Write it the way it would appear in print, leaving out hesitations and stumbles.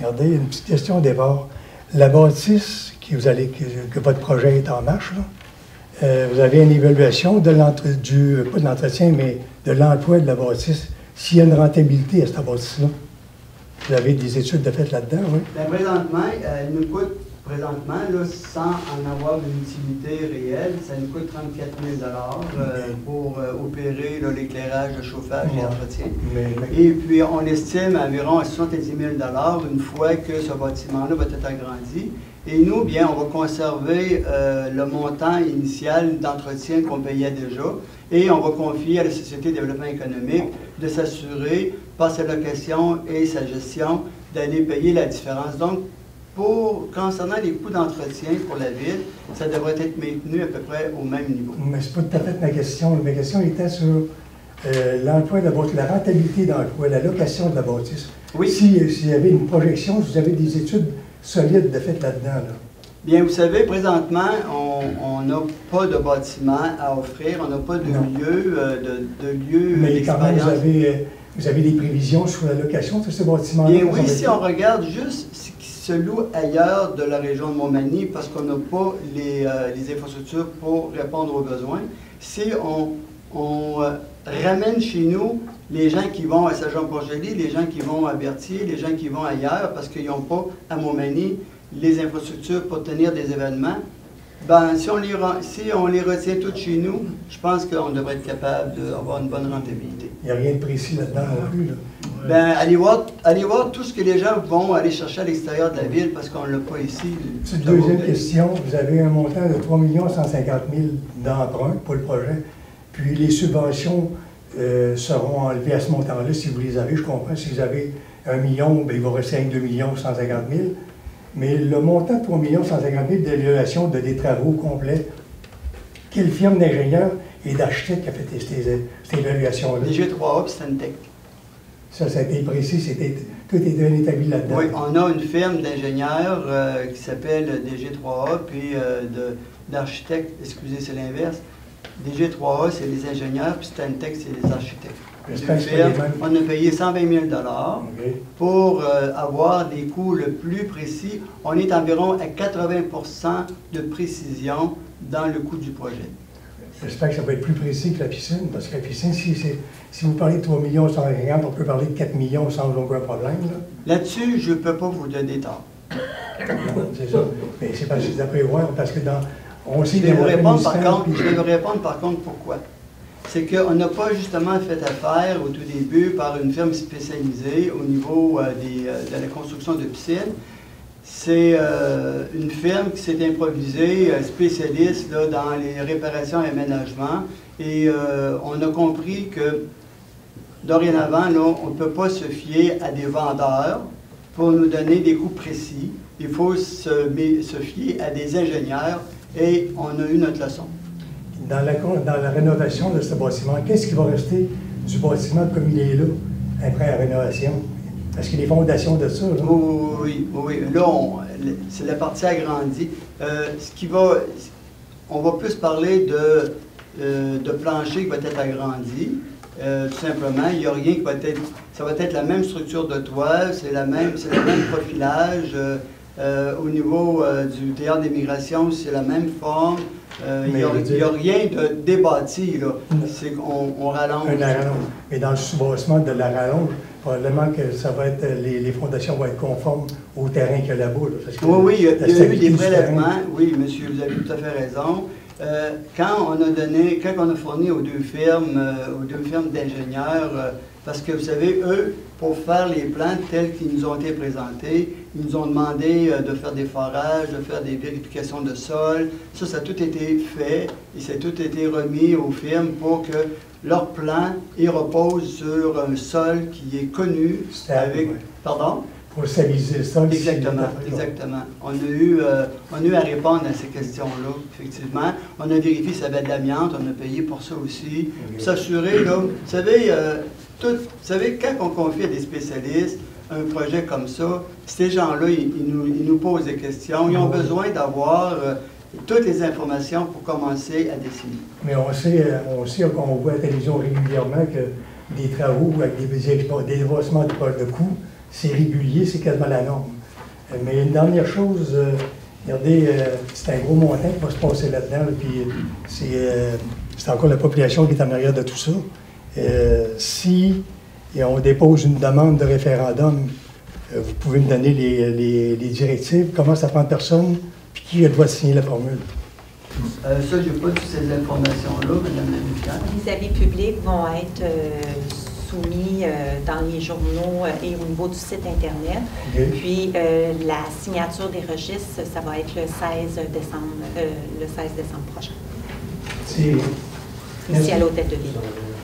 Regardez, une petite question au départ. La bâtisse que votre projet est en marche, là, vous avez une évaluation de pas de l'entretien, mais de l'emploi de la bâtisse. S'il y a une rentabilité à cette bâtisse-là, vous avez des études de fait là-dedans, oui? Bien, présentement, il nous coûte, là, sans en avoir une utilité réelle, ça nous coûte 34 000 pour opérer l'éclairage, le chauffage et l'entretien. Et puis, on estime environ à 70 000 une fois que ce bâtiment-là va être agrandi. Et nous, bien, on va conserver le montant initial d'entretien qu'on payait déjà et on va confier à la Société de développement économique de s'assurer, par sa location et sa gestion, d'aller payer la différence. Donc, concernant les coûts d'entretien pour la ville, ça devrait être maintenu à peu près au même niveau. Mais ce n'est pas tout à fait ma question. Ma question était sur l'emploi de la bâtisse, la rentabilité d'emploi, la location de la bâtisse. Oui. S'il y avait une projection, si vous avez des études solides de fait là-dedans, là. Bien, vous savez, présentement, on n'a pas de bâtiment à offrir, on n'a pas de lieu Mais quand même, d'expérience. vous avez des prévisions sur la location de ces bâtiments-là? Bien oui, si on regarde juste ce qui se loue ailleurs de la région de Montmagny, parce qu'on n'a pas les infrastructures pour répondre aux besoins, si on ramène chez nous les gens qui vont à Saint-Jean-Port-Joli, les gens qui vont à Berthier, les gens qui vont ailleurs, parce qu'ils n'ont pas à Montmagny les infrastructures pour tenir des événements, ben, si on les retient toutes chez nous, je pense qu'on devrait être capable d'avoir une bonne rentabilité. Il n'y a rien de précis là-dedans non plus, là. Ben, allez voir tout ce que les gens vont aller chercher à l'extérieur de la ville, parce qu'on ne l'a pas ici. C'est une deuxième question. Vous avez un montant de 3 150 000 d'emprunt pour le projet, puis les subventions seront enlevées à ce montant-là si vous les avez, je comprends. Si vous avez 1 million, bien, il va rester 2 150 000. Mais le montant de 3 150 000 d'évaluation de des travaux complets, quelle firme d'ingénieur et d'architecte a fait cette évaluation-là? DG3A, Stantec. Ça a été précis, tout était bien établi là-dedans. Oui, on a une firme d'ingénieurs qui s'appelle DG3A, puis d'architectes, excusez, c'est l'inverse. DG3A, c'est les ingénieurs, puis Stantec, c'est les architectes. On a payé 120 000 pour avoir des coûts le plus précis. On est environ à 80 de précision dans le coût du projet. J'espère que ça va être plus précis que la piscine, parce que la piscine, si vous parlez de 3 millions 150, on peut parler de 4 millions sans aucun problème. Là-dessus, je ne peux pas vous donner tort. C'est ça. Mais c'est parce que d'après voir, parce que on sait... Je vais vous répondre par contre pourquoi. C'est qu'on n'a pas justement fait affaire au tout début par une firme spécialisée au niveau de la construction de piscines. C'est une firme qui s'est improvisée, spécialiste là, dans les réparations et aménagements. Et on a compris que dorénavant, là, on ne peut pas se fier à des vendeurs pour nous donner des coûts précis. Il faut se fier à des ingénieurs et on a eu notre leçon. Dans la rénovation de ce bâtiment, qu'est-ce qui va rester du bâtiment comme il est là, après la rénovation? Est-ce qu'il y a des fondations de ça? Là? Oui. Là, c'est la partie agrandie. On va plus parler de plancher qui va être agrandi. Tout simplement, il n'y a rien qui va être... Ça va être la même structure de toit, c'est le même profilage. Au niveau du théâtre des migrations, c'est la même forme. Il n'y a rien de débâti, là. C'est qu'on rallonge. Un rallonge. Mais dans le soubassement de la rallonge, probablement que ça va être, les fondations vont être conformes au terrain qu'il y a là-bas. Là, oui, il y a eu des prélèvements. Oui, monsieur, vous avez tout à fait raison. Quand on a fourni aux deux firmes d'ingénieurs, parce que vous savez, eux, pour faire les plans tels qu'ils nous ont été présentés, ils nous ont demandé de faire des forages, de faire des vérifications de sol. Ça a tout été fait et ça a tout été remis aux firmes pour que leur plan repose sur un sol qui est connu. Stable, oui. Pardon? Pour stabiliser le sol. Exactement. On a eu à répondre à ces questions-là, effectivement. On a vérifié s'il y avait de l'amiante, on a payé pour ça aussi. Okay. S'assurer, là, vous savez, quand on confie à des spécialistes un projet comme ça, ces gens-là, ils nous posent des questions. Ils ont besoin d'avoir toutes les informations pour commencer à dessiner. Mais on sait qu'on voit à la télévision régulièrement que des travaux avec des dépassements de coûts, c'est régulier, c'est quasiment la norme. Mais une dernière chose, regardez, c'est un gros montant qui va se passer là-dedans, là, puis c'est encore la population qui est en arrière de tout ça. Si on dépose une demande de référendum, vous pouvez me donner les directives, comment ça prend de personne, puis qui doit signer la formule? Ça, je n'ai pas toutes ces informations-là, Mme la ministre. Les avis publics vont être soumis dans les journaux et au niveau du site Internet. Okay. Puis, la signature des registres, ça va être le 16 décembre prochain. C'est... Ici à l'Hôtel de Ville.